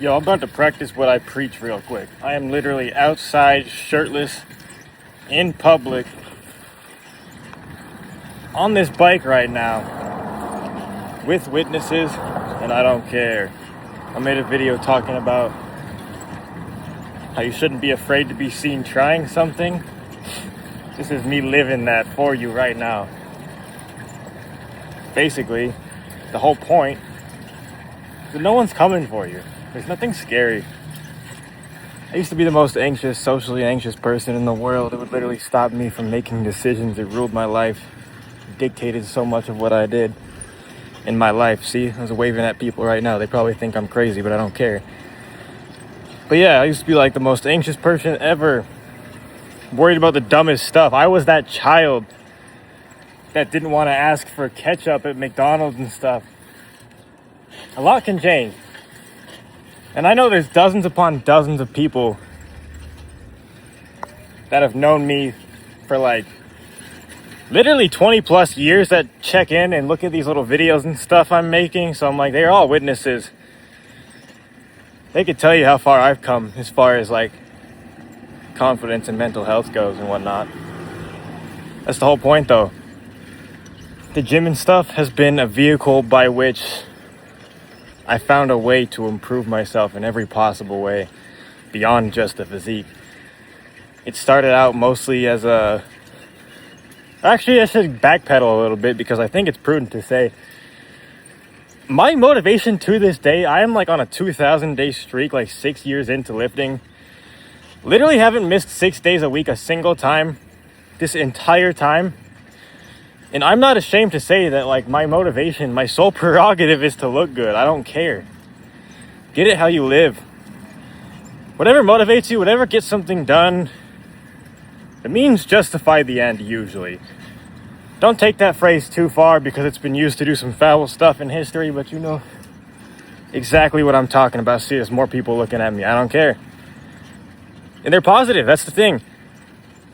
Yo, I'm about to practice what I preach real quick. I am literally outside, shirtless, in public, on this bike right now, with witnesses, and I don't care. I made a video talking about how you shouldn't be afraid to be seen trying something. This is me living that for you right now. Basically, the whole point is that no one's coming for you. There's nothing scary. I used to be the most anxious, socially anxious person in the world. It would literally stop me from making decisions. It ruled my life, dictated so much of what I did in my life. See, I was waving at people right now. They probably think I'm crazy, but I don't care. But yeah, I used to be like the most anxious person ever. Worried about the dumbest stuff. I was that child that didn't want to ask for ketchup at McDonald's and stuff. A lot can change. And I know there's dozens upon dozens of people that have known me for like literally 20 plus years that check in and look at these little videos and stuff I'm making. So I'm like, they're all witnesses. They could tell you how far I've come as far as like confidence and mental health goes and whatnot. That's the whole point though. The gym and stuff has been a vehicle by which I found a way to improve myself in every possible way beyond just the physique. It started out mostly as a... Actually, I should backpedal a little bit because I think it's prudent to say my motivation to this day, I am like on a 2,000-day streak, like 6 years into lifting. Literally haven't missed 6 days a week a single time this entire time. And I'm not ashamed to say that, like, my motivation, my sole prerogative is to look good. I don't care. Get it how you live. Whatever motivates you, whatever gets something done, the means justify the end, usually. Don't take that phrase too far because it's been used to do some foul stuff in history, but you know exactly what I'm talking about. See, there's more people looking at me. I don't care. And they're positive. That's the thing.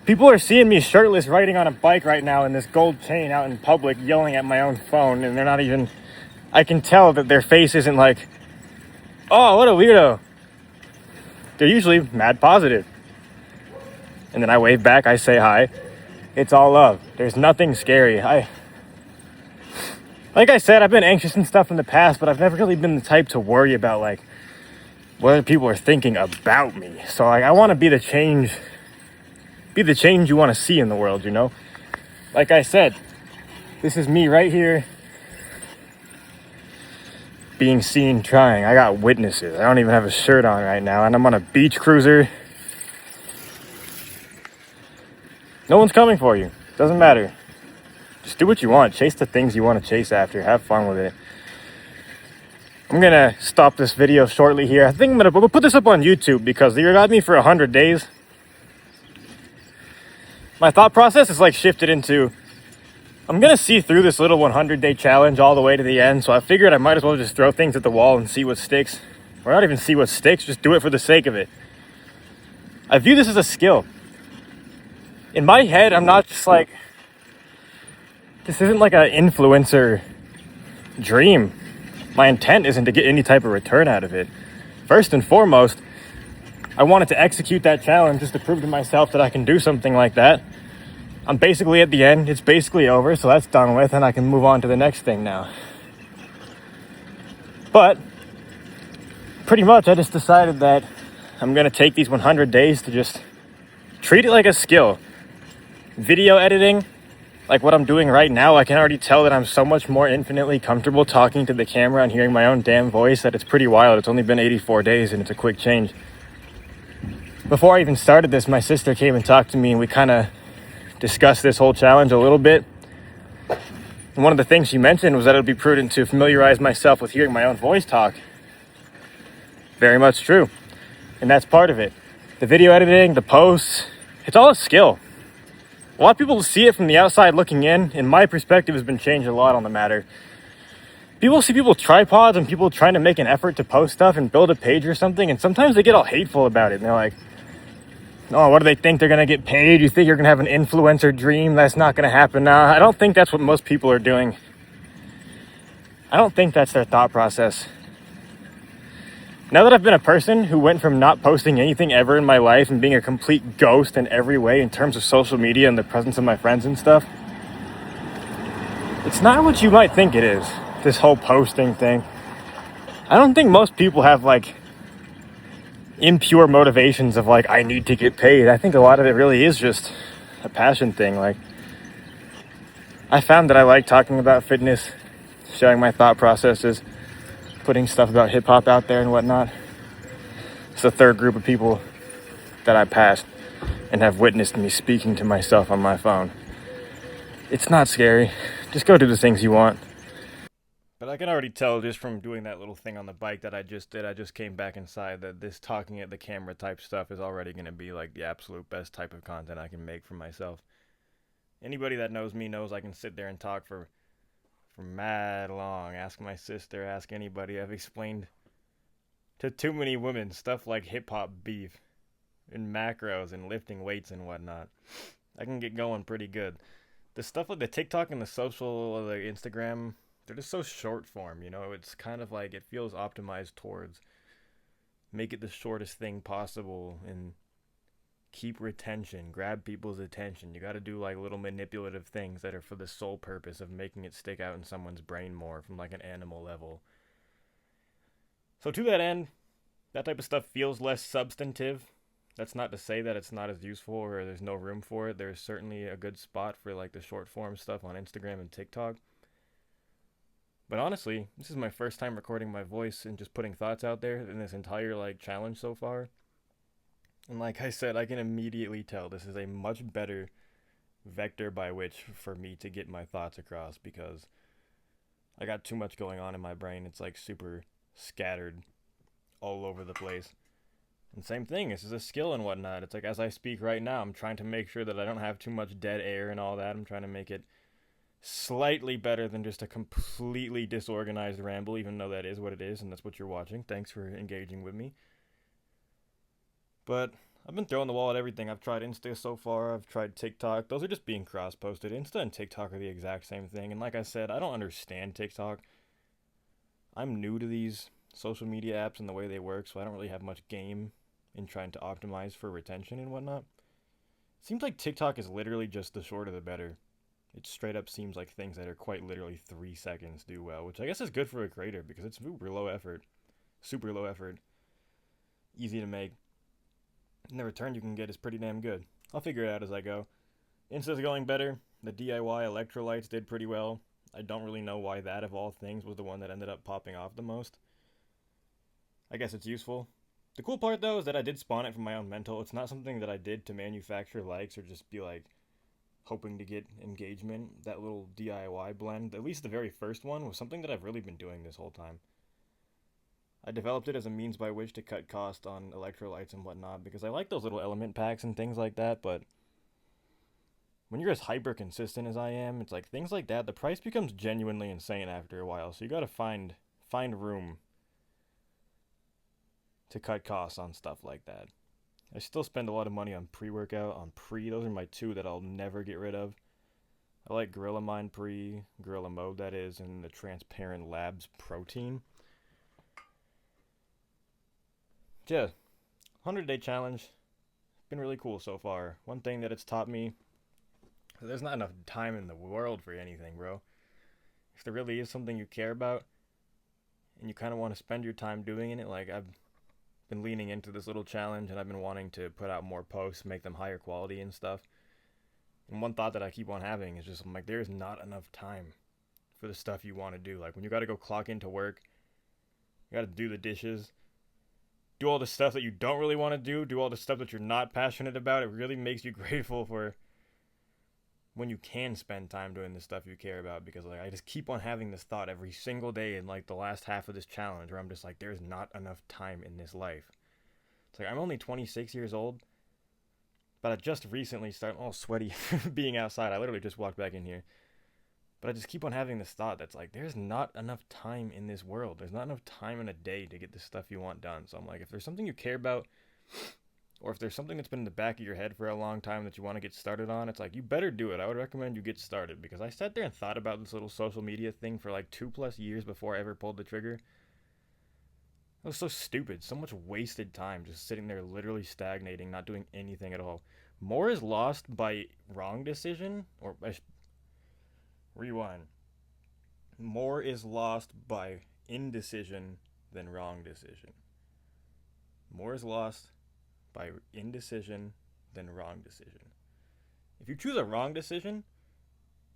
People are seeing me shirtless riding on a bike right now in this gold chain out in public, yelling at my own phone, and they're not even... I can tell that their face isn't like, oh, what a weirdo. They're usually mad positive. And then I wave back, I say hi. It's all love. There's nothing scary. Like I said, I've been anxious and stuff in the past, but I've never really been the type to worry about, like, what other people are thinking about me. So, like, I want to be the change you want to see in the world, you know? Like I said, this is me right here being seen trying. I got witnesses. I don't even have a shirt on right now, and I'm on a beach cruiser. No one's coming for you. Doesn't matter. Just do what you want. Chase the things you want to chase after. Have fun with it. I'm going to stop this video shortly here. I think I'm going to put this up on YouTube because you got me for 100 days. My thought process is like shifted into, I'm going to see through this little 100-day challenge all the way to the end. So I figured I might as well just throw things at the wall and see what sticks. Or not even see what sticks, just do it for the sake of it. I view this as a skill. In my head, I'm not just like, this isn't like an influencer dream. My intent isn't to get any type of return out of it. First and foremost, I wanted to execute that challenge just to prove to myself that I can do something like that. I'm basically at the end. It's basically over, so that's done with, and I can move on to the next thing now. But pretty much, I just decided that I'm going to take these 100 days to just treat it like a skill. Video editing, like what I'm doing right now, I can already tell that I'm so much more infinitely comfortable talking to the camera and hearing my own damn voice that it's pretty wild. It's only been 84 days, and it's a quick change. Before I even started this, my sister came and talked to me, and we kind of discussed this whole challenge a little bit. And one of the things she mentioned was that it would be prudent to familiarize myself with hearing my own voice talk. Very much true. And that's part of it. The video editing, the posts, it's all a skill. A lot of people see it from the outside looking in, and my perspective has been changed a lot on the matter. People see people tripods and people trying to make an effort to post stuff and build a page or something, and sometimes they get all hateful about it. And they're like, oh, what do they think? They're going to get paid? You think you're going to have an influencer dream? That's not going to happen now. I don't think that's what most people are doing. I don't think that's their thought process. Now that I've been a person who went from not posting anything ever in my life and being a complete ghost in every way in terms of social media and the presence of my friends and stuff, it's not what you might think it is, this whole posting thing. I don't think most people have like impure motivations of like, I need to get paid. I think a lot of it really is just a passion thing. Like, I found that I like talking about fitness, sharing my thought processes, putting stuff about hip hop out there and whatnot. It's the third group of people that I passed and have witnessed me speaking to myself on my phone. It's not scary. Just go do the things you want. But I can already tell just from doing that little thing on the bike that I just did, I just came back inside, that this talking at the camera type stuff is already going to be like the absolute best type of content I can make for myself. Anybody that knows me knows I can sit there and talk for mad long. Ask my sister, ask anybody. I've explained to too many women stuff like hip-hop beef and macros and lifting weights and whatnot. I can get going pretty good. The stuff like the TikTok and the social, the Instagram, they're just so short form, you know? It's kind of like it feels optimized towards make it the shortest thing possible and keep retention, grab people's attention. You got to do like little manipulative things that are for the sole purpose of making it stick out in someone's brain more from like an animal level. So to that end, that type of stuff feels less substantive. That's not to say that it's not as useful or there's no room for it. There's certainly a good spot for like the short form stuff on Instagram and TikTok. But honestly, this is my first time recording my voice and just putting thoughts out there in this entire like challenge so far. And like I said, I can immediately tell this is a much better vector by which for me to get my thoughts across, because I got too much going on in my brain. It's like super scattered all over the place. And same thing, this is a skill and whatnot. It's like as I speak right now, I'm trying to make sure that I don't have too much dead air and all that. I'm trying to make it slightly better than just a completely disorganized ramble, even though that is what it is and that's what you're watching. Thanks for engaging with me. But I've been throwing the wall at everything. I've tried Insta so far. I've tried TikTok. Those are just being cross-posted. Insta and TikTok are the exact same thing. And like I said, I don't understand TikTok. I'm new to these social media apps and the way they work, so I don't really have much game in trying to optimize for retention and whatnot. It seems like TikTok is literally just the shorter the better. It straight up seems like things that are quite literally 3 seconds do well, which I guess is good for a creator because it's super low effort. Super low effort. Easy to make. And the return you can get is pretty damn good. I'll figure it out as I go. Insta's going better. The DIY electrolytes did pretty well. I don't really know why that, of all things, was the one that ended up popping off the most. I guess it's useful. The cool part, though, is that I did spawn it from my own mental. It's not something that I did to manufacture likes or just be, like, hoping to get engagement. That little DIY blend, at least the very first one, was something that I've really been doing this whole time. I developed it as a means by which to cut cost on electrolytes and whatnot, because I like those little element packs and things like that, but when you're as hyper consistent as I am, it's like things like that, the price becomes genuinely insane after a while, so you gotta find room to cut costs on stuff like that. I still spend a lot of money on pre-workout, on those are my two that I'll never get rid of. I like Gorilla Mind Pre, Gorilla Mode that is, and the Transparent Labs Protein. Yeah, 100-day challenge. Been really cool so far. One thing that it's taught me, there's not enough time in the world for anything, bro. If there really is something you care about, and you kind of want to spend your time doing it, like I've been leaning into this little challenge, and I've been wanting to put out more posts, make them higher quality and stuff. And one thought that I keep on having is just, I'm like, there's not enough time for the stuff you want to do. Like when you got to go clock into work, you got to do the dishes, do all the stuff that you don't really want to do all the stuff that you're not passionate about. It really makes you grateful for when you can spend time doing the stuff you care about, because like I just keep on having this thought every single day in like the last half of this challenge where I'm just like, there's not enough time in this life. It's like I'm only 26 years old, but I just recently started all sweaty being outside. I literally just walked back in here. But I just keep on having this thought that's like, there's not enough time in this world. There's not enough time in a day to get the stuff you want done. So I'm like, if there's something you care about, or if there's something that's been in the back of your head for a long time that you want to get started on, it's like, you better do it. I would recommend you get started, because I sat there and thought about this little social media thing for like 2+ years before I ever pulled the trigger. It was so stupid. So much wasted time just sitting there literally stagnating, not doing anything at all. More is lost by wrong decision, or rewind. More is lost by indecision than wrong decision. More is lost by indecision than wrong decision. If you choose a wrong decision,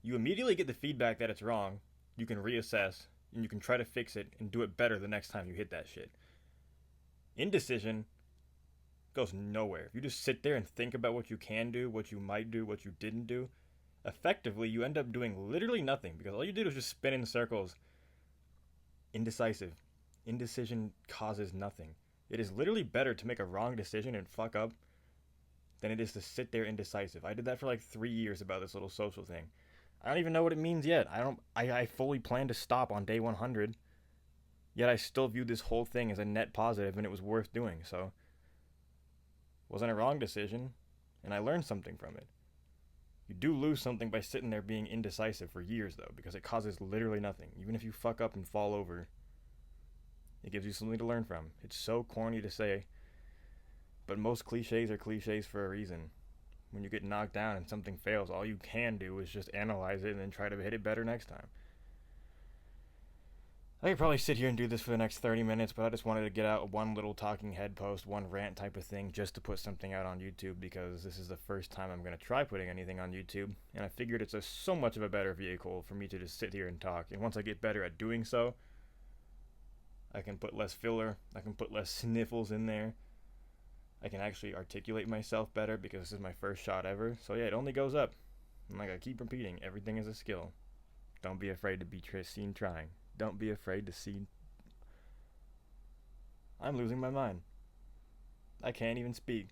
you immediately get the feedback that it's wrong. You can reassess and you can try to fix it and do it better the next time you hit that shit. Indecision goes nowhere. If you just sit there and think about what you can do, what you might do, what you didn't do, effectively you end up doing literally nothing because all you did was just spin in circles. Indecisive. Indecision causes nothing. It is literally better to make a wrong decision and fuck up than it is to sit there indecisive. I did that for like 3 years about this little social thing. I don't even know what it means yet. I fully plan to stop on day 100. Yet I still view this whole thing as a net positive and it was worth doing. So wasn't a wrong decision and I learned something from it. You do lose something by sitting there being indecisive for years though, because it causes literally nothing. Even if you fuck up and fall over, it gives you something to learn from. It's so corny to say, but most cliches are cliches for a reason. When you get knocked down and something fails, all you can do is just analyze it and then try to hit it better next time. I could probably sit here and do this for the next 30 minutes, but I just wanted to get out one little talking head post, one rant type of thing, just to put something out on YouTube, because this is the first time I'm going to try putting anything on YouTube, and I figured it's so much of a better vehicle for me to just sit here and talk, and once I get better at doing so, I can put less filler, I can put less sniffles in there, I can actually articulate myself better, because this is my first shot ever, so yeah, it only goes up. And like I keep repeating, everything is a skill. Don't be afraid to be seen trying. Don't be afraid to see. I'm losing my mind. I can't even speak.